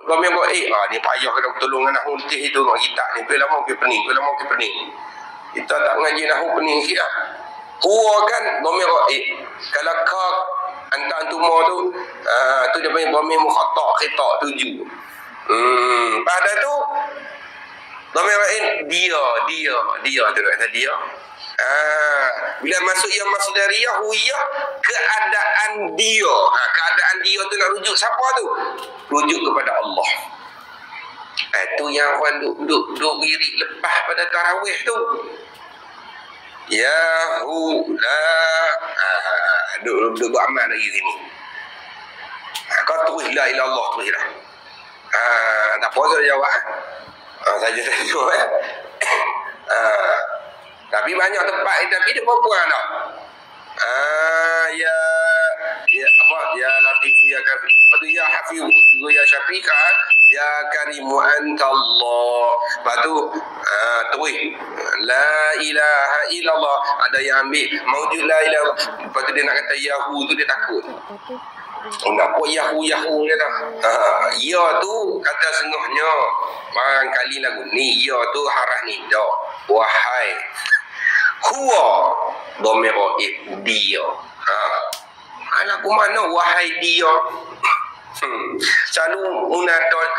Ramai kau ni payah kena tolong anak ultik itu mak kita ni. Pergi lama pergi pening. Kita tak ngaji nahu pening sikit lah. Huwa kan ramai kau kalau kau hantar antumah tu tu dia panggil ramai mukhatak khitak tuju. Pada tu ramai kau dia tu kata dia. Bila masuk yang masdariyah huwiyah keadaan dia. Keadaan dia tu nak rujuk siapa tu? Rujuk kepada Allah. Tu yang orang duk wirid lepas pada tarawih tu. La duk buat amal lagi sini. Kau terus la ilah Allah terus lah. Tak apa saya jawab. Saja jawab. Tapi banyak tempat tapi dia perempuan dah. Ya Latif ya Kafi. Lepas tu ya Hafiz ya Syafiqa ya Karimu anta Allah. Lepas tu terus la ilaha illallah. Ada yang ambil maujud la ilaha. Lepas tu dia nak kata yahu tu dia takut. Nak buat yahu dia tak. Ya tu kata sengahnya barangkali lagu ni ya tu harah ni dah. Wahai huwa domero dia. Anak mana wahai dia. Selalu unadon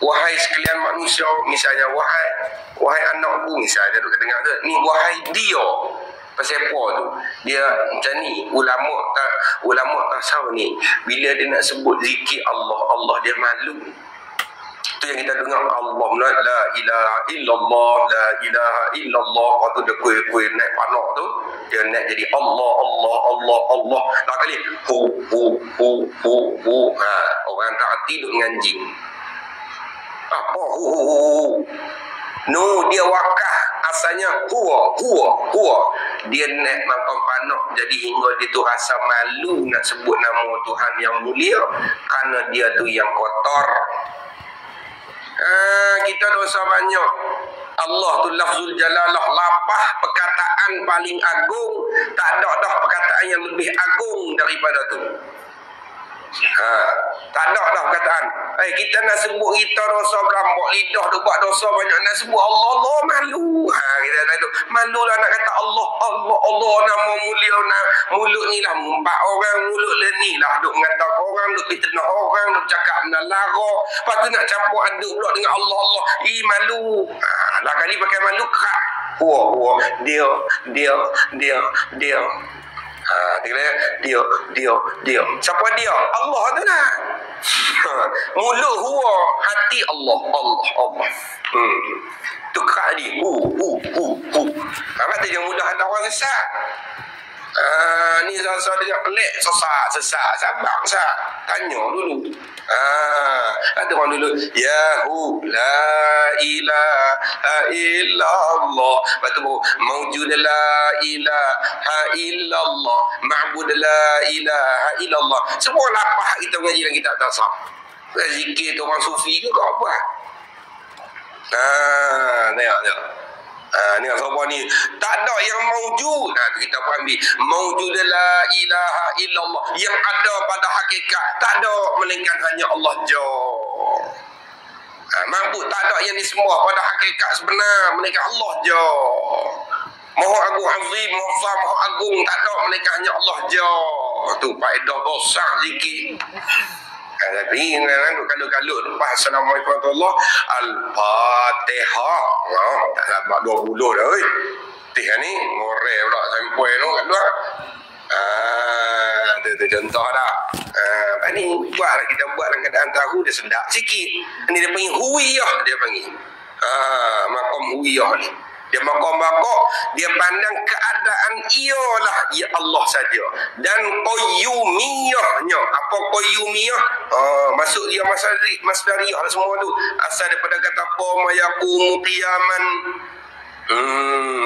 wahai sekalian manusia, misalnya wahai anakku misalnya duk dengar tu ni wahai dia. Pasal apa tu? Dia macam ni ulama tasawuf ni bila dia nak sebut zikir Allah dia malu. Tu yang kita dengar Allah la ilaha illallah la ilaha illallah. Waktu dia kuih naik panak tu dia naik jadi Allah tak kali hu orang tak hati duk nganjing apa hu no dia wakah asalnya huwa dia naik makam panak jadi hingga dia tu rasa malu nak sebut nama Tuhan yang mulia kerana dia tu yang kotor. Kita dosa banyak. Allah tu lafzul jalalah, lapah perkataan paling agung. Tak ada dah perkataan yang lebih agung daripada tu. Tak ada dah perkataan. Kita nak sebut kita dosa berambak lidah tu buat dosa banyak, nak sebut Allah malu. Kita kata tu malu lah nak kata Allah nama mulia nak mulut ni lah empat orang mulut ni lah duk mengata orang duk fitnah orang duk cakap benda lara. Lepas tu nak campur aduk pula dengan Allah. Malu. Lah kali pakai malu kerak. Dia. Dia. Siapa dia? Allah tu lah. Mulut huwa, hati Allah. Tu kerak dia. Apa tu yang mudah hantar orang sesat? Ni saya dia pelik sesak sabang sah. Tanya dulu. Ada orang dulu yahu la ilaha illallah. Lepas tu mawjud la ilaha illallah, ma'bud la ilaha illallah. Semua lapah kita mengaji dalam kitab tasawuf. Zikir tu orang sufi ke kau apa? Tengok. Ni apa ni? Tak ada yang maujud. Kita pun ambil maujud la ilaha illallah, yang ada pada hakikat tak ada melainkan hanya Allah je. Mabud tak ada yang ni semua pada hakikat sebenar melainkan Allah je. Maha agung azim, maha agung, tak ada melainkan hanya Allah je. Tu faedah besar zikir. Tapi kalau lepas Assalamualaikum warahmatullahi Al-Fatihah. Tak sabar 20 dah oi. Tih ni ngorek pula sampai tu kat luar. Tu contoh dah. Ni kita buat dalam keadaan tahu dia sedap sikit. Ni dia panggil huwiyah dia panggil. Makom huwiyah ni. Dia makam-makam, dia pandang keadaan ialah ya Allah saja. Dan qayyumiyahnya. Apa qayyumiyah? Masuk dia masdariyah lah semua tu. Asal daripada kata qama yaqumu qiyaman.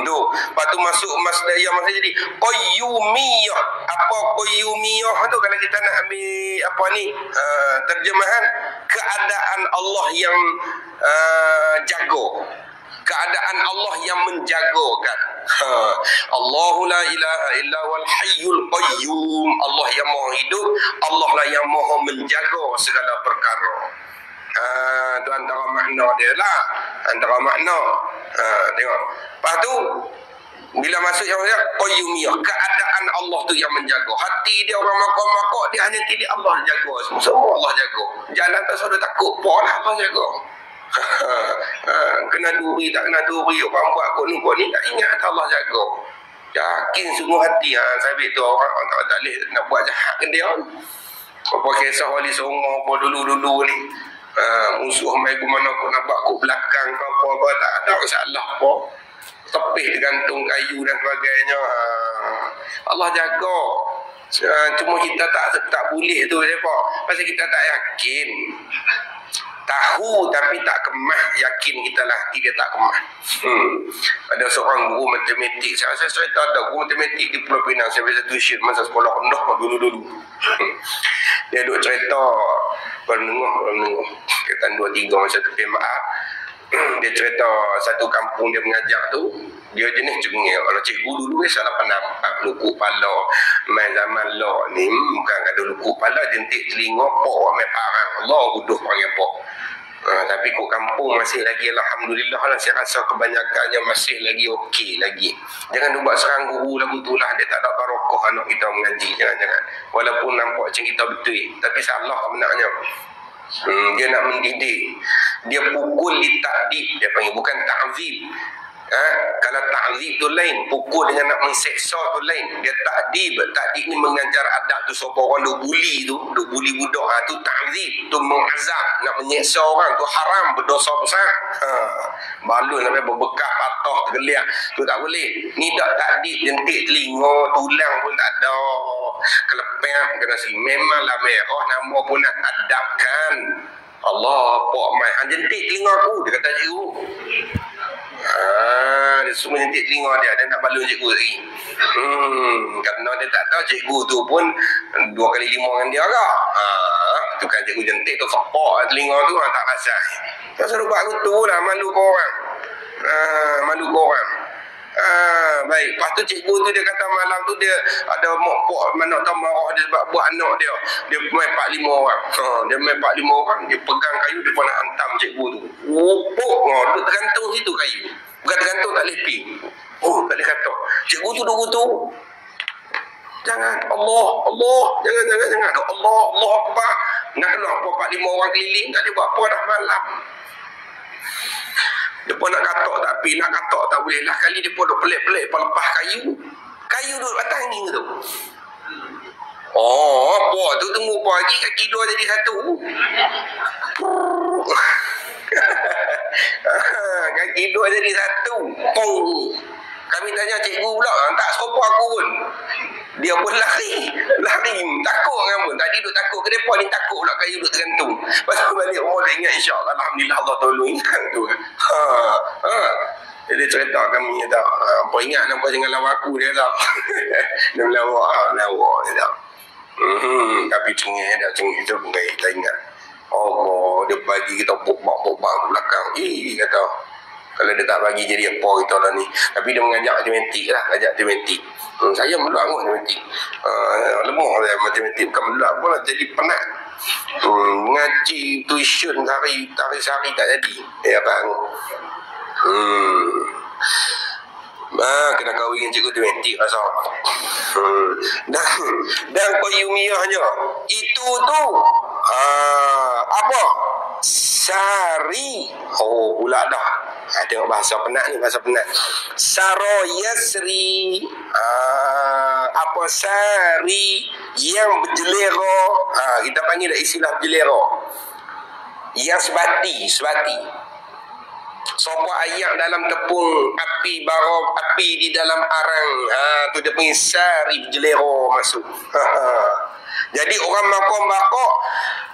Tu. Lepas tu masuk masdariyah masih jadi qayyumiyah. Apa qayyumiyah tu kalau kita nak ambil apa ni? Terjemahan keadaan Allah yang jaga. Keadaan Allah yang menjagakan. Allahu la ilaha illa wal hayyul qayyum. Allah yang maha hidup, Allah lah yang maha menjaga segala perkara. tu antara makna dia lah. Antara makna. Tengok. Lepas tu, bila masuk yang dia qayyumiyah, keadaan Allah tu yang menjaga. Hati dia orang makok-makok, dia hanya tidak Allah jaga. Semua Allah jaga. Jalan tak sudah takut, lah Allah jaga. Kena duri, tak kena duri, orang buat kot ni, tak ingat Allah jaga. Yakin sungguh hati. Sabit tu orang tak boleh nak buat jahat ke dia. Apa kisah Wali Songo apa dulu-dulu ni. Musuh main ke mana kau nampak kau belakang kau apa tak ada masalah apa. Tepih gantung kayu dan sebagainya. Allah jaga. Cuma kita tak boleh tu siapa. Pasal kita tak yakin. Tahu tapi tak kemah, yakin kita lah dia tak kemah. Ada seorang guru matematik, saya cerita ada guru matematik di Pulau Pinang, saya biasa tuition masa sekolah rendah dulu. Dia duk cerita menengah kata 2-3 masa tu PMA. Dia cerita satu kampung dia mengajar tu, dia jenis cengeng. Kalau cikgu dulu salah pendapat, luku pala main zaman lah ni, bukan ada luku pala jentik telinga pok main parang Allah buduh panggil pok. Tapi kok kampung masih lagi alhamdulillah lah, saya rasa kebanyakannya masih lagi okey lagi. Jangan buat serang guru lagu tu lah, dia tak ada barokah anak kita mengaji. Jangan walaupun nampak macam kita betul tapi salah sebenarnya. Dia nak mendidik, dia pukul di takdib, dia panggil, bukan ta'zib. Kalau ta'zib tu lain, pukul dengan nak menseksa tu lain. Dia takdib ni mengajar adab tu. Siapa orang duk bully budak, tu ta'zib, tu mengazab, nak menyeksa orang tu haram, berdosa besar. Balun sampai berbekas, patah, tergeliat, tu tak boleh. Ni dak takdib, jentik telinga, tulang pun tak ada, kelepek kena si. Memanglah merah, nama pun nak adabkan. Allah, pok mai, jentik telinga aku, dia kata cikgu. Dia semua jentik telinga dia nak balun cikgu lagi. Kerana dia tak tahu cikgu tu pun 2 kali 5 dengan dia agak. Tu kan cikgu jentik tu sepak telinga tu tak rasa. Tak suruh buat tu lah, malu kau orang. Malu kau orang. Baik, lepas tu cikgu tu dia kata malam tu dia ada mokpok mana tak marah dia sebab buat anak dia main 4-5 orang. Dia main 4-5 orang, dia pegang kayu, dia pun nak hantam cikgu tu. Opok, duduk tergantung situ kayu. Bukan tergantung, tak boleh pi. Tak boleh kata. Cikgu tu duduk tu. Jangan, Allah, jangan. Allah Akbar. Nak keluar 4-5 orang keliling, tak boleh buat apa dah malam. Dia pun nak katok tapi nak katok tak boleh lah. Kali dia pun duk pelik-pelik lepas kayu duduk atas ni tu. Apa tu tunggu apa lagi, kaki 2 jadi 1. Kaki 2 jadi 1. Pong. Kami tanya cikgu pula, tak serupa aku pun. Dia pun lari. Takut kan pun. Tadi duk takut ke depan ni, takut pula kayu duk tergantung. Pasal balik rumah dia ingat, insyaAllah alhamdulillah Allah tolong ingat tu. Dia cerita kami dia tak. Apa ingat nampak jangan lawan aku dia tak. Dia melawak dia tak. Tapi cengih tu baik tak ingat. Allah dia bagi kita bok-bok belakang. Kata kalau dia tak bagi jadi apa kita lah ni. Tapi dia mengajak matematik lah. Saya melak pun matematik. Lemah lah matematik. Bukan melak pun lah, jadi penat. Mengaji tuition sehari tak jadi. Abang. Kena kahwin dengan cikgu matematik rasa. Dan qayyumiyahnya itu tu apa? Sari. Pula dah. Tengok bahasa penat ni, bahasa penat. Saro yasri. Apa sari yang berjelera. Kita panggil dah istilah berjelera. Yang sebati. Sopa ayak dalam tepung api, bara api di dalam arang. Tu dia panggil sari berjelera masuk. Jadi orang makok-makok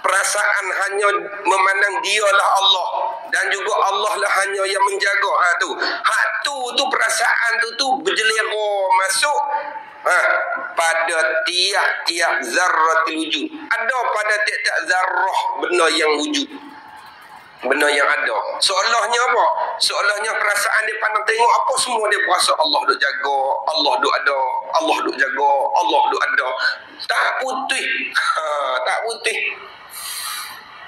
perasaan hanya memandang dialah Allah dan juga Allah lah hanya yang menjaga. Tu perasaan tu berjelera masuk pada tiap-tiap zarratil wujud. Ada pada tiap-tiap zarrah benda yang wujud. Benda yang ada. Seolahnya apa? Seolahnya perasaan dia pandang tengok apa semua dia berasa Allah duk jaga, Allah duk ada, Allah duk jaga, Allah duk ada. Tak putih. Tak putih.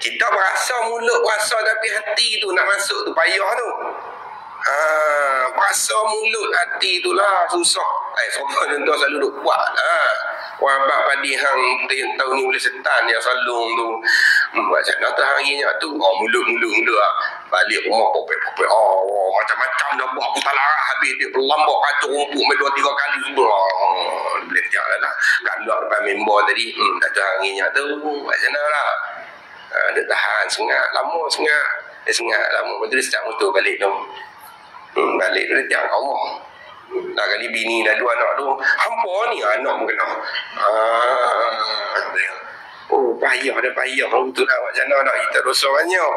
Kita berasa mulut berasa tapi hati tu nak masuk tu payah tu. Berasa mulut hati tu lah susah. Sobat contoh selalu duk buat lah. Wabak padi hang tahun ni boleh setan yang salung tu. Buat macam tu harinya tu. Mulut lah. Balik rumah popek-popek. Macam-macam dah buat. Aku tak larang habis. Dia berlambak kacau rumput. 2-3 kali semua. Boleh tiap lah. Kandak depan member tadi. Tak tu harinya tu. Macam mana lah. Dia tahan. Sengat. Lama sengat. Dia sengat lama. Lepas tu dia start motor balik tu. Balik dia tiap Allah. Dah kali bini dah 2 anak tu. Hampa ni anak pun kena. Payah dah payah. Betul lah. Macam mana nak kita dosa banyak.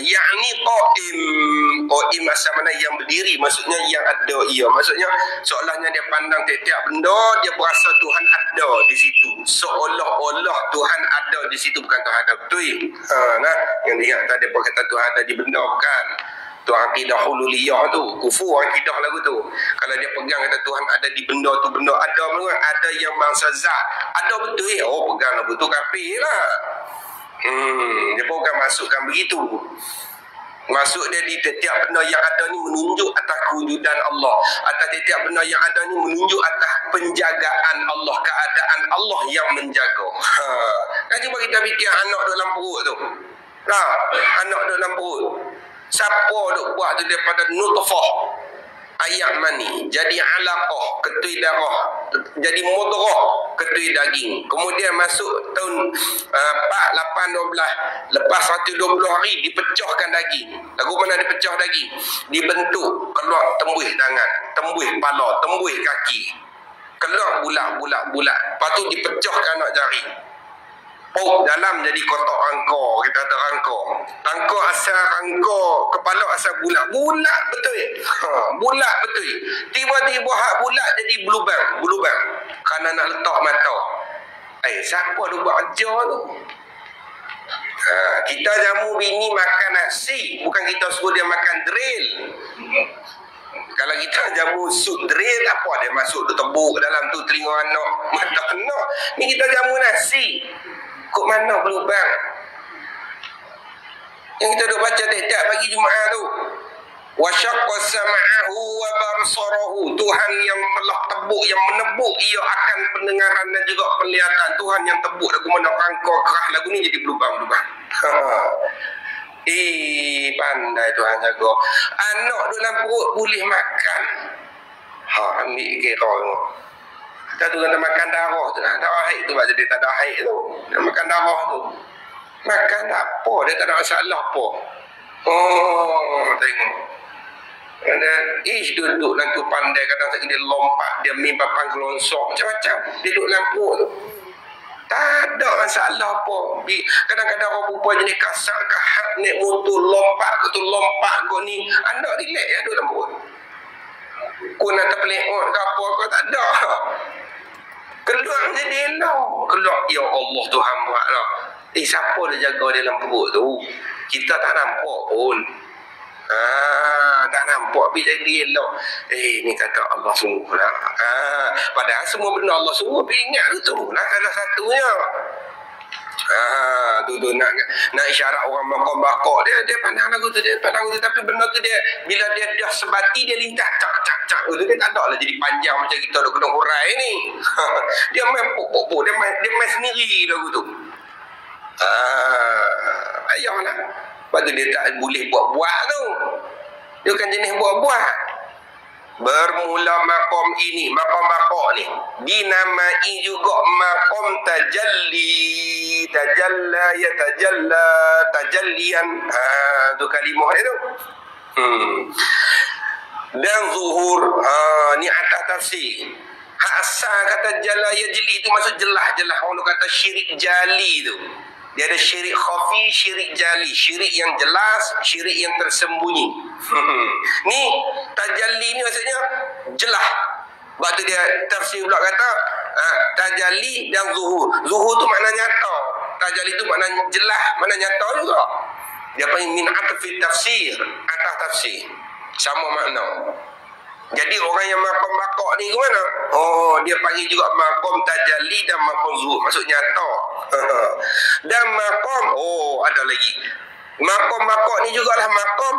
Yang ni qaim masa mana yang berdiri. Maksudnya yang ada ia. Maksudnya seolahnya dia pandang tiap-tiap benda. Dia berasa Tuhan ada di situ. Seolah-olah Tuhan ada di situ. Bukan Tuhan ada betul. Yang dia ingat tadi berkata Tuhan ada di benda. Bukan. Tu akidah hululiyah tu, kufur akidah lagu tu. Kalau dia pegang kata Tuhan ada di benda tu, benda ada pun ada yang mangsa zat. Ada betul ya? Pegang lagu tu kafir lah. Dia bukan masukkan begitu. Maksud dia di setiap benda yang ada ni menunjuk atas kewujudan Allah. Atas setiap benda yang ada ni menunjuk atas penjagaan Allah, keadaan Allah yang menjaga. Kan cuba kita fikir anak dalam perut tu. Anak dalam perut. Siapa duk buat tu daripada nutfah ayak mani jadi alaqah ketui darah jadi mudrah ketui daging, kemudian masuk tahun 4, 8, 12 lepas 120 hari dipecahkan daging. Lagu mana dipecah daging? Dibentuk keluar tembus tangan, tembus kepala, tembus kaki, keluar bulat. Lepas tu dipecahkan anak jari. Dalam jadi kotak rangka. Kita kata rangka. Rangka asal rangka. Kepala asal bulat. Bulat betul. Bulat betul. Tiba-tiba hak bulat jadi belubang. Kerana nak letak mata. Siapa dia buat kerja tu? Kita jamu bini makan nasi. Bukan kita suruh dia makan drill. Kalau kita jamu sup drill, apa dia masuk tu tebuk dalam tu telinga anak. Mata anak. Ni kita jamu nasi. Kok mana berlubang? Yang kita duk baca tiap pagi Jumaat tu. Wa syaqqa sam'ahu wa barsarahu. Tuhan yang telah tebuk, yang menebuk ia akan pendengaran dan juga penglihatan. Tuhan yang tebuk lagu mana rangka kerah lagu ni jadi berlubang-lubang. Pandai Tuhan jaga. Anak dalam perut boleh makan. Ambil kira. Kita tu kena makan darah tu lah. Darah haid tu jadi tak ada haid tu. Dia makan darah tu. Makan tak apa. Dia tak ada masalah apa. Tengok. Duduk dalam tu pandai. Kadang-kadang dia lompat. Dia mimpan gelonsok. Macam-macam. Dia duduk dalam perut tu. Tak ada masalah apa. Kadang-kadang orang perempuan jenis kasar kahat naik motor lompat ke tu lompat ke ni. Anak relax ya duduk dalam perut. Kau nak terpelihut ke apa kau tak ada. Keluar jadi elok. Keluar ya Allah Tuhan buat lah. Siapa dia jaga dalam perut tu? Kita tak nampak pun. Tak nampak tapi jadi elok. Ni kata Allah sungguh lah. Padahal semua benda Allah sungguh. Tapi ingat tu lah salah satunya. Tu nak isyarat orang makan bakok dia pandang lagu tu, dia pandang tu, tapi benda tu dia bila dia dah sebati dia lintas cak tu dia tak ada lah jadi panjang macam kita duk kena hurai ni. Dia main pok dia main sendiri lagu tu. Ayahlah. Lepas tu dia tak boleh buat-buat tu. Dia kan jenis buat-buat. Bermula makom ini, makom bakok ni dinamai juga makom tajalli. Tajalla ya tajalla tajallian. Tu kalimah dia tu. Dan zuhur. Ni atas tafsir. Asal kata jalla ya jeli tu maksud jelas-jelas. Orang kata syirik jali tu. Dia ada syirik khafi, syirik jali. Syirik yang jelas, syirik yang tersembunyi. Ni tajalli ni maksudnya jelas. Sebab tu dia tafsir pula kata tajalli dan zuhur. Zuhur tu makna nyata. Tajalli tu makna jelas, makna nyata juga. Dia panggil min atfi tafsir, atas tafsir. Sama makna. Jadi orang yang makom bakok ni ke mana? Oh, dia panggil juga makom tajalli dan makom zuhur. Maksud nyata. Dan makom, oh ada lagi. Makom bakok ni jugalah makom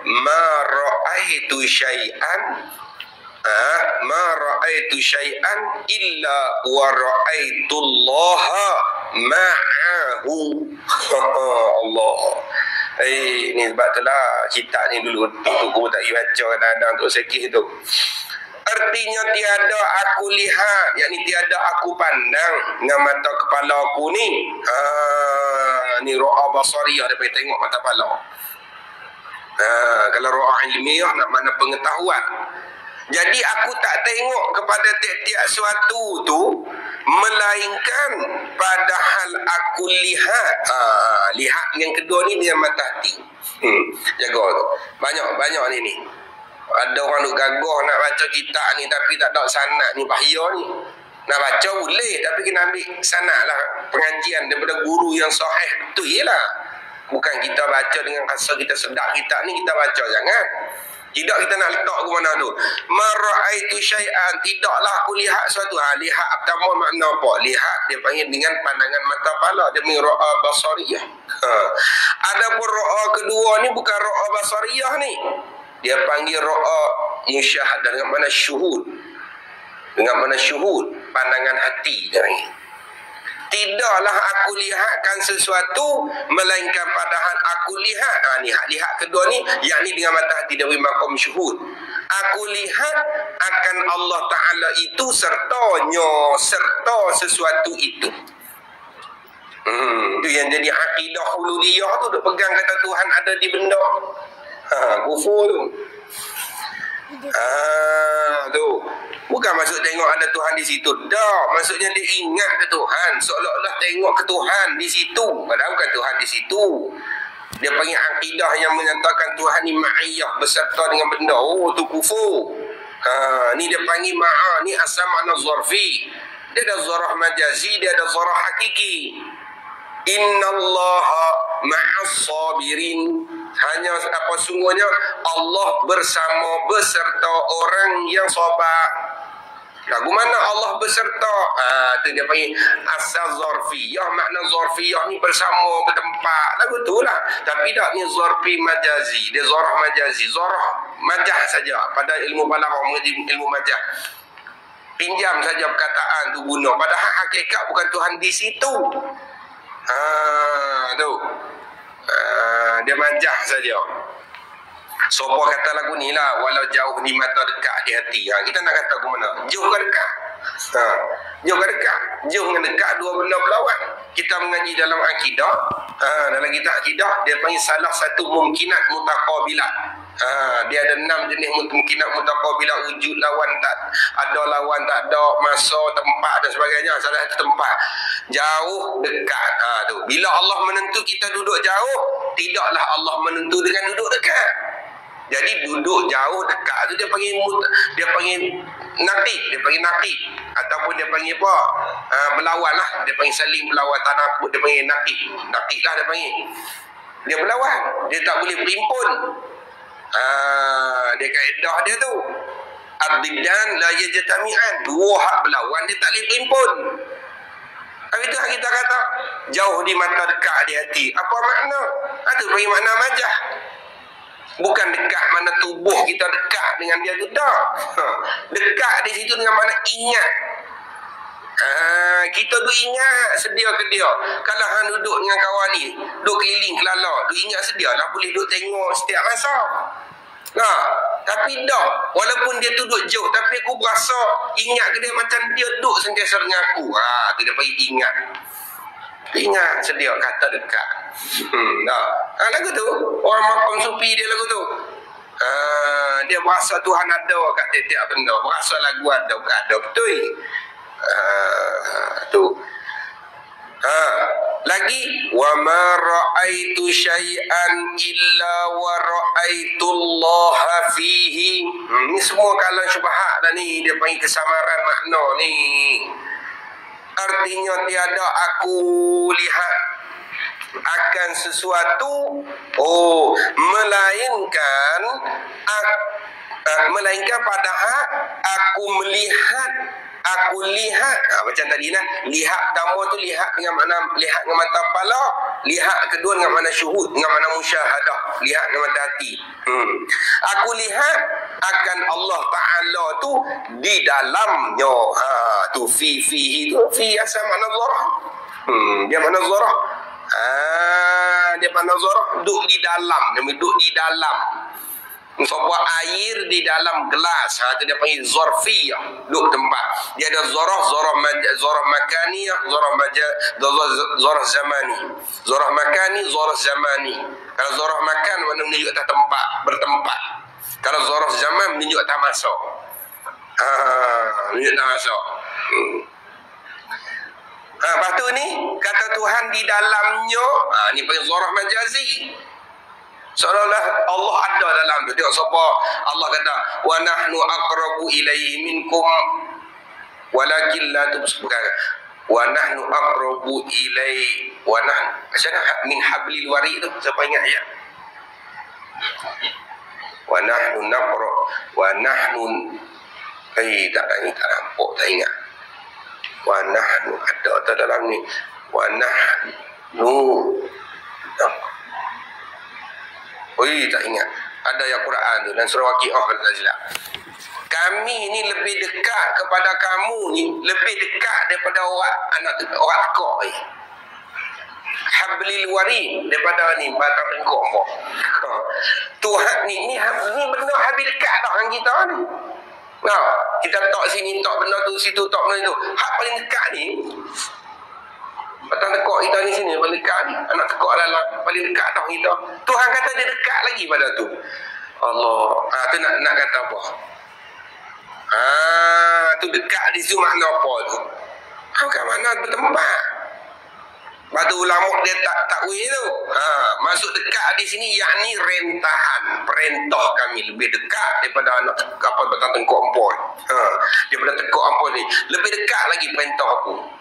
ma ra'aitu syai'an ma ra'aitu syai'an illa wa ra'aitullaha ma'ahu. Allah. Ni sebab itulah kitab ni dulu aku tak baca kadang-kadang untuk sekih tu. Artinya tiada aku lihat, yakni tiada aku pandang dengan mata kepala aku ni. Ni ra'a basariyah, dia pergi tengok mata kepala. Kalau ra'a ilmiah nak mana pengetahuan. Jadi aku tak tengok kepada tiap-tiap suatu tu, melainkan padahal aku lihat. Lihat yang kedua ni dengan mata hati. Jaga tu. Banyak ni. Ada orang duk gagah nak baca kitab ni tapi tak ada sanad ni, bahaya ni. Nak baca boleh tapi kena ambil sanad lah, pengajian daripada guru yang sahih, betul jelah. Bukan kita baca dengan rasa kita sedap kitab ni kita baca, jangan. Tidak kita nak letak ke mana tu. Mara'aitu syai'an, tidaklah aku lihat suatu. Lihat pertama makna apa? Lihat dia panggil dengan pandangan mata kepala, dia panggil ra'a basariyah. Adapun ra'a kedua ni bukan ra'a basariyah ni. Dia panggil ra'a musyahadah, dengan mana syuhud. Dengan mana syuhud, pandangan hati dia panggil. Tidaklah aku lihatkan sesuatu melainkan padahal aku lihat. Lihat kedua ni yakni dengan mata hati, dari makom syuhud. Aku lihat akan Allah Ta'ala itu serta sesuatu itu. Itu yang jadi akidah hululiyah tu, duk pegang kata Tuhan ada di benda. Kufur tu. Tu bukan maksud tengok ada Tuhan di situ, dah maksudnya dia ingat ke Tuhan, seolah-olah tengok ke Tuhan di situ, padahal bukan Tuhan di situ. Dia panggil akidah yang menyatakan Tuhan ni ma'iyah, beserta dengan benda. Oh, tu kufur. Ni dia panggil ma'a, ni asal makna zarfi. Dia ada zarah majazi, dia ada zarah hakiki. Innallaha ma'as sabirin. Hanya apa sungguhnya Allah beserta orang yang sabar. Lagu mana Allah beserta? Tu dia panggil asal zarfiyah. Makna zarfiyah ni bersama, bertempat. Lagu tu lah. Tapi tak, ni zarfi majazi. Dia zarah majazi. Zarah majah saja. Pada ilmu balaghah mengaji ilmu majah. Pinjam saja perkataan tu guna. Padahal hakikat bukan Tuhan di situ. Tu. Dia majah saja. Sopo kata lagu ni lah, walau jauh di mata dekat di hati. Kita nak kata ke mana? Jauh ke dekat? Jauh ke dekat? Jauh dengan dekat, dua benda berlawan. Kita mengaji dalam akidah. Dalam kitab akidah, dia panggil salah satu mungkinat mutaqabilah. Dia ada 6 jenis mungkinat mutaqabilah. Wujud lawan tak ada, masa, tempat dan sebagainya. Salah satu tempat. Jauh, dekat. Tu. Bila Allah menentu kita duduk jauh, tidaklah Allah menentu dengan duduk dekat. Jadi duduk jauh dekat tu dia panggil nakid, ataupun dia panggil apa? Berlawan lah, dia panggil saling berlawan, tanakut, dia panggil nakid lah dia panggil. Dia berlawan, dia tak boleh berimpun. Dia kaedah dia tu. Ad-diddan la yajtami'an, dua hak berlawan dia tak boleh berimpun. Hari tu kita kata jauh di mata dekat di hati. Apa makna? Itu bagi makna majah. Bukan dekat mana tubuh kita dekat dengan dia tu tak. Dekat di situ dengan mana ingat. Kita duk ingat sedia ke dia. Kalau hang duduk dengan kawan ni, duk keliling kelala, duk ingat sedia lah boleh duk tengok setiap masa. Tapi tak, walaupun dia tu duduk jauh, tapi aku berasa ingat ke dia macam dia duduk sentiasa dengan aku. Tu dia bagi ingat. Ingat sedia kata dekat. Lagu tu orang makom sufi dia lagu tu. Dia berasa Tuhan ada kat tiap-tiap benda, berasa lagu ada betul. Tu. Lagi wa ma ra'aitu syai'an illa wa ra'aitullaha fihi. Ni semua kalau syubhat dah ni, dia panggil kesamaran makna ni. Artinya tiada aku lihat akan sesuatu melainkan Melainkan padahal aku melihat, aku lihat. Macam tadi nah, lihat pertama tu lihat dengan makna lihat dengan mata kepala, lihat kedua dengan makna syuhud, dengan makna musyahadah, lihat dengan mata hati. Aku lihat akan Allah Ta'ala tu di dalamnya. Tu fihi tu fi asal makna zarah. Dia makna zarah. Dia makna zarah duduk di dalam, dia duduk di dalam. Sebuah air di dalam gelas, itu dia panggil zarfiyah, duduk tempat. Dia ada zarah makaniyah, zarah zamani. Zarah makani, zarah zamani. Kalau zarah makan mana menunjuk atas tempat, bertempat. Kalau zarah zaman menunjuk atas masa. Menunjuk atas masa. Lepas tu ni kata Tuhan di dalamnya, ni panggil zarah majazi. Seolah-olah Allah ada dalam tu. Tengok siapa Allah kata wa nahnu aqrabu ilaihi minkum walakin la tubsirun. Wa nahnu aqrabu ilaihi wa nahnu macam min hablil warid tu, siapa ingat ya? Wa nahnu naqra wa nahnu tak nampak, tak ingat. Wa nahnu ada dalam ni. Wa nahnu tak ingat. Ada yang Quran tu dan surah Waqiah kalau tak silap. Kami ni lebih dekat kepada kamu ni, lebih dekat daripada orang anak orang tekak ni. Hablil warid, daripada ni batang tengkok apa. Tuhan ni benda habis dekat dah dengan kita ni. Kita tok sini, tok benda tu, situ tok benda tu. Hak paling dekat ni batang tekak kita ni sini paling dekat ni. Anak tekak dalam paling dekat dah kita. Tuhan kata dia dekat lagi pada tu. Allah. Tu nak kata apa? Tu dekat di situ makna apa tu? Bukan makna bertempat. Batu ulama dia takwil tu. Masuk dekat di sini yakni rentahan, perintah kami lebih dekat daripada anak kapal batang tengkok empon. Daripada tengkok empon ni lebih dekat lagi perintah aku.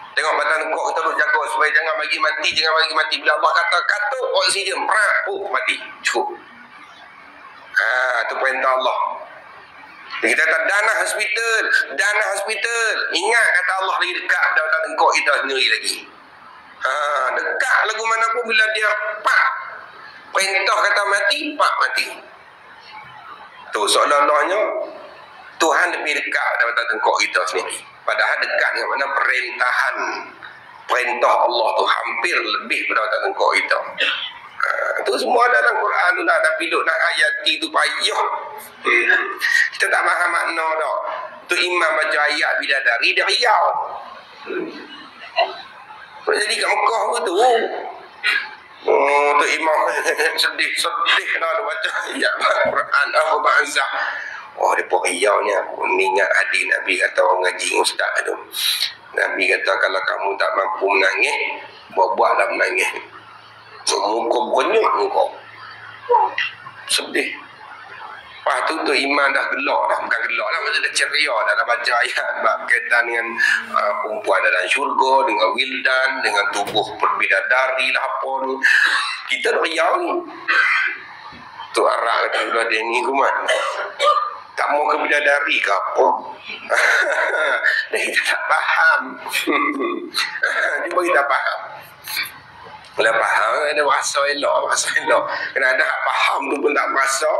Tengok batang tengkok kita terus jaga supaya jangan bagi mati, jangan bagi mati. Bila Allah kata katuk oksigen, mati. Cukup. Tu perintah Allah. Kita kata dana hospital. Ingat kata Allah lagi dekat pada batang tengkok kita sendiri lagi. Dekat lagu mana pun bila dia perintah kata mati, mati. Tu seolah-olahnya Tuhan lebih dekat pada batang tengkok kita sendiri. Padahal dekat dengan mana perintahan, perintah Allah tu hampir lebih pada batang tengkok kita. Itu semua dalam Quran tu lah. Tapi duk nak ayati tu payah. Kita tak faham makna dah. Tu imam baca ayat bidadari dia riau. Jadi kat Mekah ke tu? Tu imam sedih dah baca ayat Quran apa bahasa. Dia pun riau ni. Aku ingat hadis Nabi kata orang ngaji ustaz tu. Nabi kata kalau kamu tak mampu menangis, buat-buatlah menangis. Muka berenyuk muka. Sedih. Lepas tu iman dah gelak dah. Bukan gelak lah, macam dah ceria dah baca ayat berkaitan dengan perempuan dalam syurga, dengan wildan, dengan tubuh berbidadari lah apa ni. Kita dah riau ni. Tu arak kata udah dia ni kuman. Tak mau ke bidadari ke apa? Dan kita tak faham. Cuba kita faham. Bila faham, ada bahasa elok. Kena ada faham tu pun tak bahasa,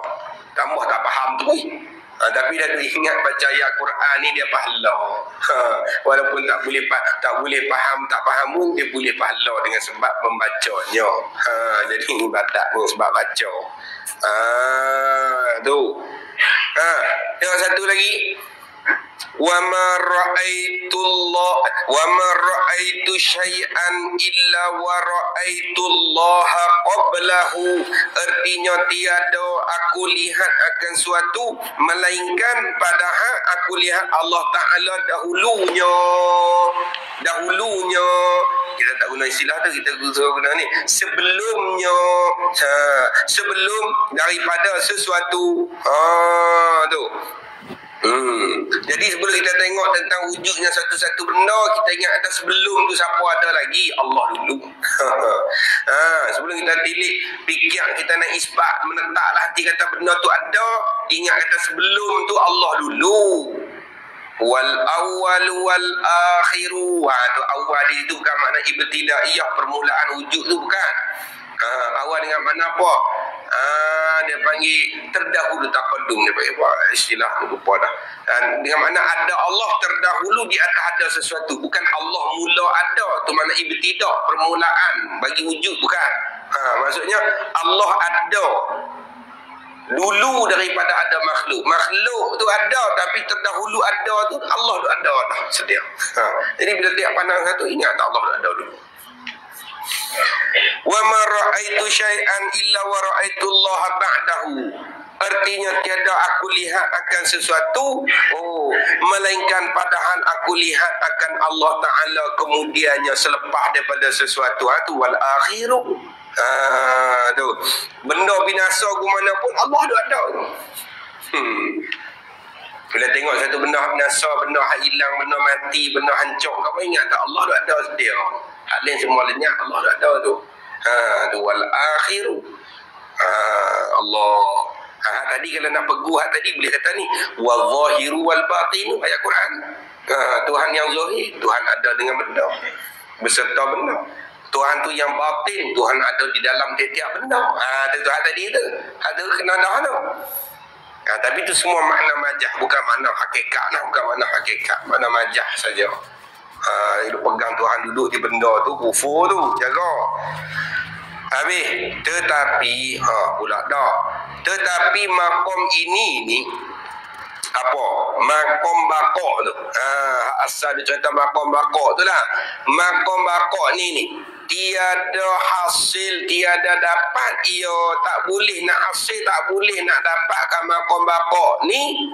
tambah tak faham tu. Tapi dah ingat baca ayat Quran ni dia pahala. Walaupun tak boleh faham, tak faham pun dia boleh pahala dengan sebab membacanya. Jadi ibadat ni sebab baca. Tu. Tengok satu lagi. Wa ma ra'aitu syai'an illa wa ra'aitullaha qablahu. Artinya tiada aku lihat akan suatu melainkan padahal aku lihat Allah Ta'ala dahulunya. Kita tak guna istilah tu, kita guna ni sebelumnya. Sebelum daripada sesuatu. Tu Jadi sebelum kita tengok tentang wujudnya satu-satu benda, kita ingat kata sebelum tu siapa ada lagi? Allah dulu. Sebelum kita tilik fikir, kita nak isbat, menetaplah hati kata benda tu ada, ingat kata sebelum tu Allah dulu. Wal awwal wal akhiru. Tu awal itu bukan makna ibtidaiyah, permulaan wujud tu bukan. Awal dengan mana apa? Dia panggil terdahulu taqaddum, dia panggil apa istilah lupa dah. Dan dengan mana ada Allah terdahulu di atas ada sesuatu, bukan Allah mula ada. Tu makna ibtidah, permulaan bagi wujud bukan. Maksudnya Allah ada dulu daripada ada makhluk. Makhluk tu ada tapi terdahulu ada tu Allah tu ada dah sedia. Jadi bila tiap pandang satu ingat tak Allah tu ada dulu. Wa ma ra'aitu syai'an illa wa ra'aitu Allah ba'dahu. Artinya tiada aku lihat akan sesuatu melainkan padahal aku lihat akan Allah Ta'ala kemudiannya selepas daripada sesuatu itu wal akhiru. Tu benda binasa ke mana pun Allah tu ada. Bila tengok satu benda binasa, benda hilang, benda mati, benda hancur, kau ingat tak Allah tu ada sedia. Hal lain semua lenyap, Allah tu ada tu. Tu wal akhiru. Allah. Tadi kalau nak peguh tadi boleh kata ni wa zahiru wal batin, ayat Quran. Tuhan yang zahir, Tuhan ada dengan benda beserta benda. Tuhan tu yang batin, Tuhan ada di dalam tiap-tiap benda. Tuhan tadi tu ada kena dah tu. Tapi itu semua makna majah, bukan makna hakikat lah, bukan makna hakikat, makna majah saja. Dia pegang Tuhan duduk di benda tu, kufur tu, jaga. Habis, tetapi pula dah. Tetapi makom ini ni apa? Makom bakok tu. Asal dia cerita makom bakok tu lah. Makom bakok ni tiada hasil, tiada dapat, ia tak boleh nak hasil, tak boleh nak dapatkan makom bakok ni.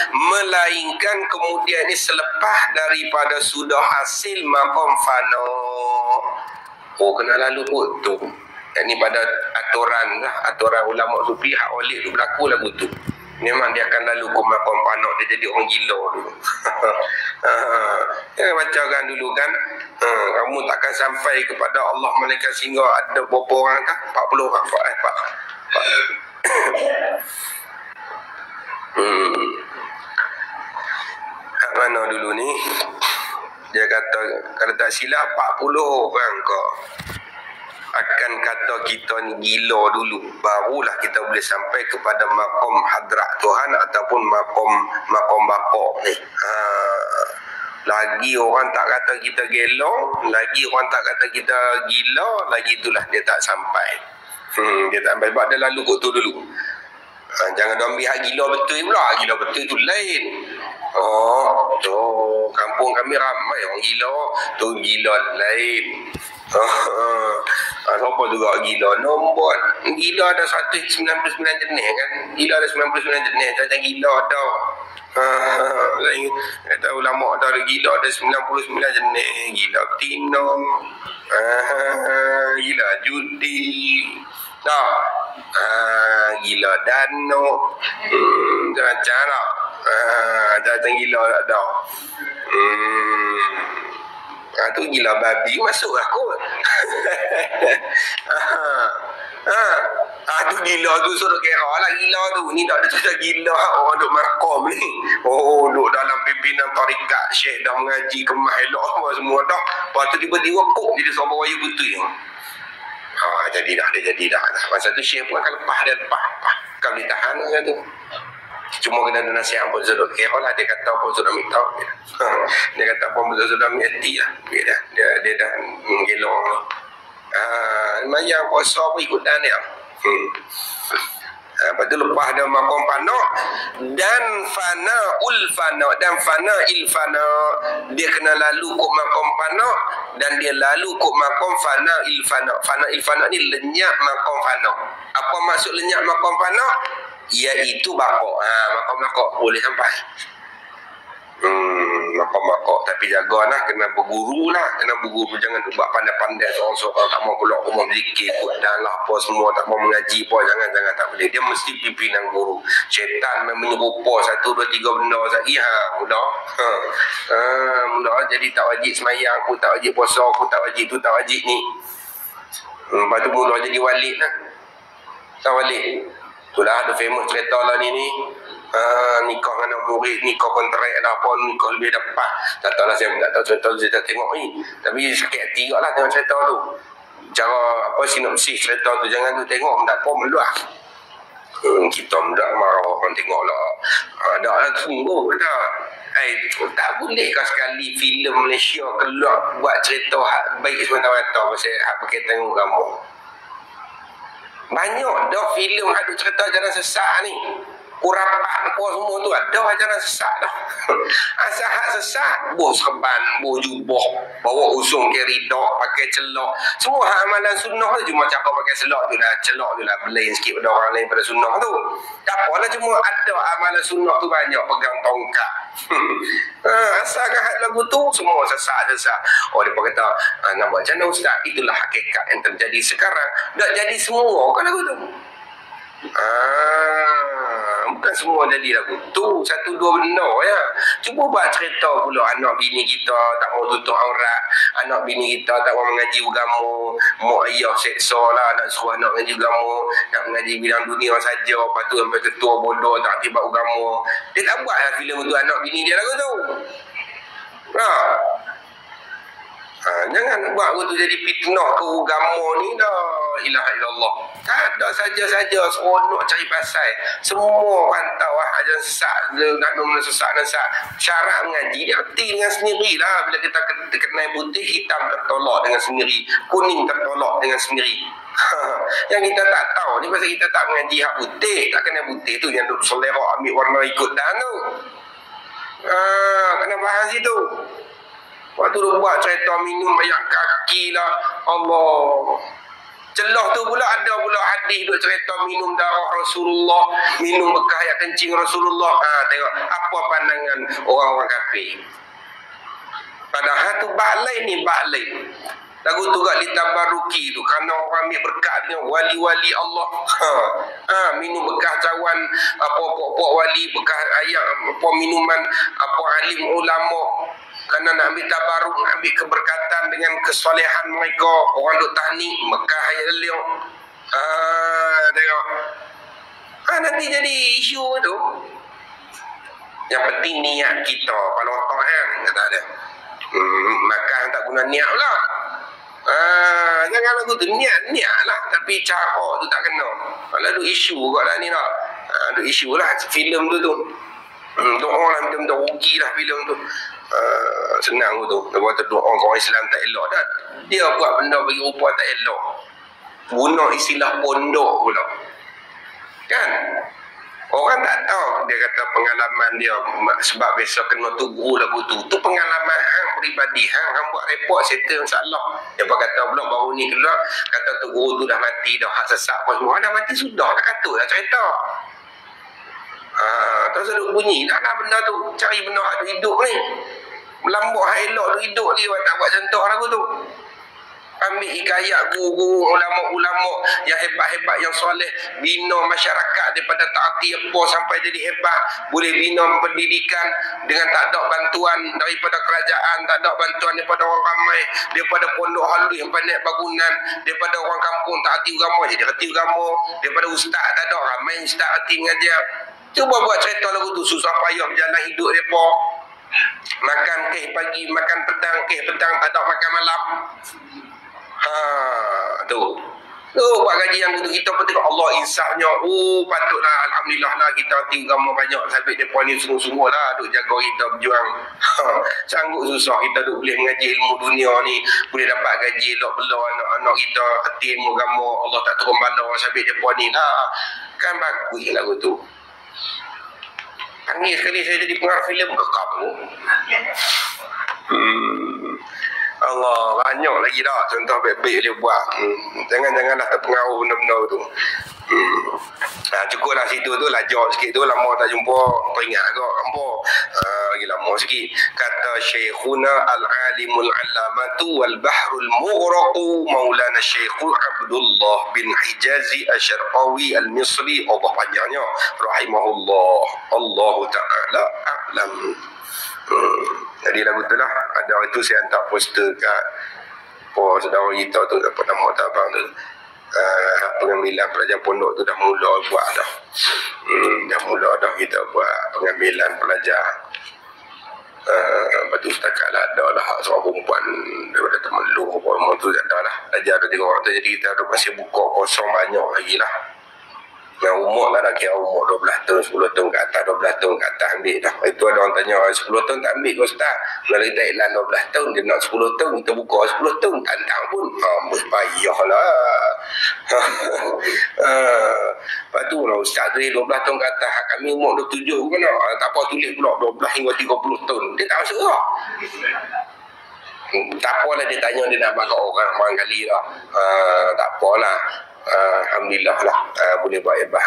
Melainkan kemudian ni selepas daripada sudah hasil makom fana. Kena lalu pun tu. Ini pada aturan lah, aturan ulama sufi hak wali tu berlaku lagu tu. Memang dia akan lalu ke makom panok, dia jadi orang gila dulu. Baca kan dulu kan, kamu takkan sampai kepada Allah malaikat sehingga ada berapa orang kan? 40 orang. Hak mana dulu ni? Dia kata, kalau tak silap 40 orang kau akan kata kita ni gila dulu, barulah kita boleh sampai kepada makom hadrat Tuhan ataupun makom bakok ni. Lagi orang tak kata kita gila, lagi orang tak kata kita gila, lagi itulah dia tak sampai. Dia tak sampai sebab dia lalu kot tu dulu. Jangan ambil hak gila betul pula. Gila betul tu lain. Tu kampung kami ramai orang gila. Tu gila lain. Siapa juga gila? Nombor. Gila ada 199 jenis kan. Gila ada 99 jenis. Macam gila ada. Kata ulama ada gila ada 99 jenis. Gila betina. Gila judi. Gila dano. Macam tak? Datang gila tak ada. Tu gila babi masuk aku. Tu gila tu suruh kira lah gila tu. Ni tak ada cerita gila orang duk makom ni. Duk dalam pimpinan tarikat syekh dah mengaji kemah elok semua dah. Lepas tu tiba-tiba kok jadi sahabat wayang putih. Jadi dah. Masa tu syekh pun akan lepas kalau ditahan macam tu. Cuma kena ada nasihat pun sudah kira lah. Dia kata pun sudah minta. Dia kata pun sudah minti lah. Dia dah menggelong ni. Mayang puasa pun ikut dan dia. Lepas tu lepas ada makom fana dan fana ul fana dan fana il fana, dia kena lalu kok makom fana dan dia lalu kok makom fana il fana. Fana il fana ni lenyap makom fana. Apa maksud lenyap makom fana? Iaitu bakok. Makom bakok boleh sampai. Makok-makok. Tapi jagalah, kena berguru lah. Kena berguru, jangan buat pandai-pandai seorang-seorang tak mau keluar rumah berzikir, ikut dan lah apa semua, tak mau mengaji apa. Jangan, tak boleh. Dia mesti pimpinan guru. Syaitan menyerupa 1, 2, 3 benda sekali. Mudah. Mudah. Jadi tak wajib semayang, aku tak wajib puasa, aku tak wajib tu, tak wajib ni. Lepas tu mula jadi walid lah. Tak walid. Itulah ada famous cerita lah ni. Nikah dengan murid, nikah kontrak lah apa, nikah lebih dapat. Tak tahu lah, saya tak tahu cerita tu, saya tak tengok ni. Tapi sakit hati juga lah tengok cerita tu. Cara apa sinopsis cerita tu, jangan tu tengok, tak apa meluah. Kita tak marah orang tengok lah. Tak lah, tunggu dah. Tak boleh kau sekali filem Malaysia keluar buat cerita baik semata-mata pasal hak berkaitan dengan agama. Banyak dah filem ada cerita jalan sesat ni. Kurapat apa semua tu ada ajaran sesat dah. Asal hak sesat, bos serban, bos jubah, bawa usung ke ridok, pakai celok. Semua hak amalan sunnah tu, cuma cakap pakai celok tu lah belain sikit pada orang lain pada sunnah tu. Tak apalah, cuma ada amalan sunnah tu banyak, pegang tongkat. Asal kan hak lagu tu semua sesat. Oh, dia kata, nak buat macam mana ustaz? Itulah hakikat yang terjadi sekarang. Tak jadi semua kan lagu tu. Bukan semua jadi lagu tu, 1, 2 benda ya. Cuba buat cerita pula anak bini kita tak mau tutup aurat, anak bini kita tak mau mengaji agama, mak ayah seksa lah nak suruh anak mengaji agama, nak mengaji bidang dunia saja, lepas tu sampai ketua bodoh tak tiba agama. Dia tak buat lah filem tu anak bini dia lagu tu. Jangan buat tu jadi fitnah ke agama ni dah. Ilaha illallah. Tak ada saja-saja seronok cari pasal. Semua pantau ajar sesat, nak sesat. Syarat mengaji dia erti dengan sendiri lah. Bila kita kenal putih, hitam tertolak dengan sendiri, kuning tertolak dengan sendiri. Yang kita tak tahu ni pasal kita tak mengaji hak putih, tak kenal putih tu yang duk selera ambil warna ikut dan tu. Kena faham situ. Waktu dia buat cerita minum banyak kaki lah, Allah. Celah tu pula ada pula hadis duk cerita minum darah Rasulullah, minum bekas air kencing Rasulullah. Tengok apa pandangan orang-orang kafir. Padahal tu baklai. Lagu tu kat litabaruki tu, kerana orang ambil berkat dengan wali-wali Allah. Minum bekas cawan apa pok-pok wali, bekas ayam apa minuman apa alim ulama. Kerana nak ambil tabaruk, nak ambil keberkatan dengan kesolehan mereka. Orang duk tahnik Mekah ayat liang. Tengok. Nanti jadi isu tu. Yang penting niat kita. Kalau otak kan, kata ada. Makan tak guna niat pula. Jangan lagu tu niat lah, tapi cara tu tak kena. Kalau ada isu kot lah ni lah. Ada isu lah filem tu. Doa lah minta rugi lah filem tu. Senang tu. Lepas tu doa orang Islam tak elok dah. Dia buat benda bagi rupa tak elok. Guna istilah pondok pula. Kan? Orang tak tahu, dia kata pengalaman dia sebab besok kena tugu lagu tu. Tu pengalaman hang peribadi. Hang buat report settle masalah. Dia kata pula baru ni keluar, kata tu guru tu dah mati dah, hak sesak apa semua. Dah mati sudah, dah kata dah cerita. Tak usah duk bunyi. Tak lah benda tu. Cari benda hak hidup ni. Melambuk hak elok tu hidup dia. Tak buat contoh lagu tu. Ambil hikayat guru-guru, ulama-ulama yang hebat-hebat, yang soleh, bina masyarakat daripada tak arti apa sampai jadi hebat, boleh bina pendidikan dengan tak ada bantuan daripada kerajaan, tak ada bantuan daripada orang ramai, daripada pondok halu yang pandai bangunan, daripada orang kampung tak arti agama jadi arti agama, daripada ustaz tak ada ramai ustaz arti mengajar. Cuba buat cerita lagu tu, susah payah berjalan hidup mereka. Makan keh pagi, makan petang, keh petang tak ada makan malam. Tu buat gaji yang tu kita pun tengok Allah insafnya. Patutlah alhamdulillah lah kita hati agama banyak sampai depan ni sungguh-sungguh lah duk jaga kita berjuang. Sanggup susah kita duk boleh mengaji ilmu dunia ni, boleh dapat gaji elok bela anak-anak kita hati ilmu agama, Allah tak turun bala sampai depan ni lah. Kan bagus lagu tu. Tangis sekali saya jadi pengarah filem kekap tu. Allah, banyak lagi dah contoh baik-baik dia buat. Janganlah terpengaruh benda-benda tu. Cukuplah situ tu, lajak sikit tu, lama tak jumpa, teringat kau hampa. Lagi lama sikit. Kata Syekhuna al-alimul alamatu wal bahrul mughraqu Maulana Syekh Abdullah bin Hijazi Asy-Syarqawi Al-Misri, Allah panjangnya, rahimahullah. Allah Ta'ala a'lam. Jadi lagu tu lah. Ada itu saya hantar poster kat saudara kita tu, dapat nama tabang tu. Pengambilan pelajar pondok tu dah mula buat dah. Dah mula dah kita buat pengambilan pelajar. Lepas tu setakat lah ada lah seorang perempuan daripada Temelloh apa tu ada lah. Belajar ada 3 orang tu, jadi kita ada masih buka kosong banyak lagi lah. Yang umur lah dah kira umur 12 tahun, 10 tahun ke atas, 12 tahun ke atas ambil dah. Itu ada orang tanya 10 tahun tak ambil ke Ustaz? Kalau kita iklan 12 tahun, dia nak 10 tahun, kita buka 10 tahun, tantang pun. Payah lah. Lepas tu lah Ustaz tu 12 tahun ke atas, kami umur 27 ke nak? Tak apa, tulis pula 12 hingga 30 tahun. Dia tak masuk lah. Tak apalah dia tanya, dia nak bakar orang barangkali lah. Tak apalah. Alhamdulillah lah, boleh buat ibah.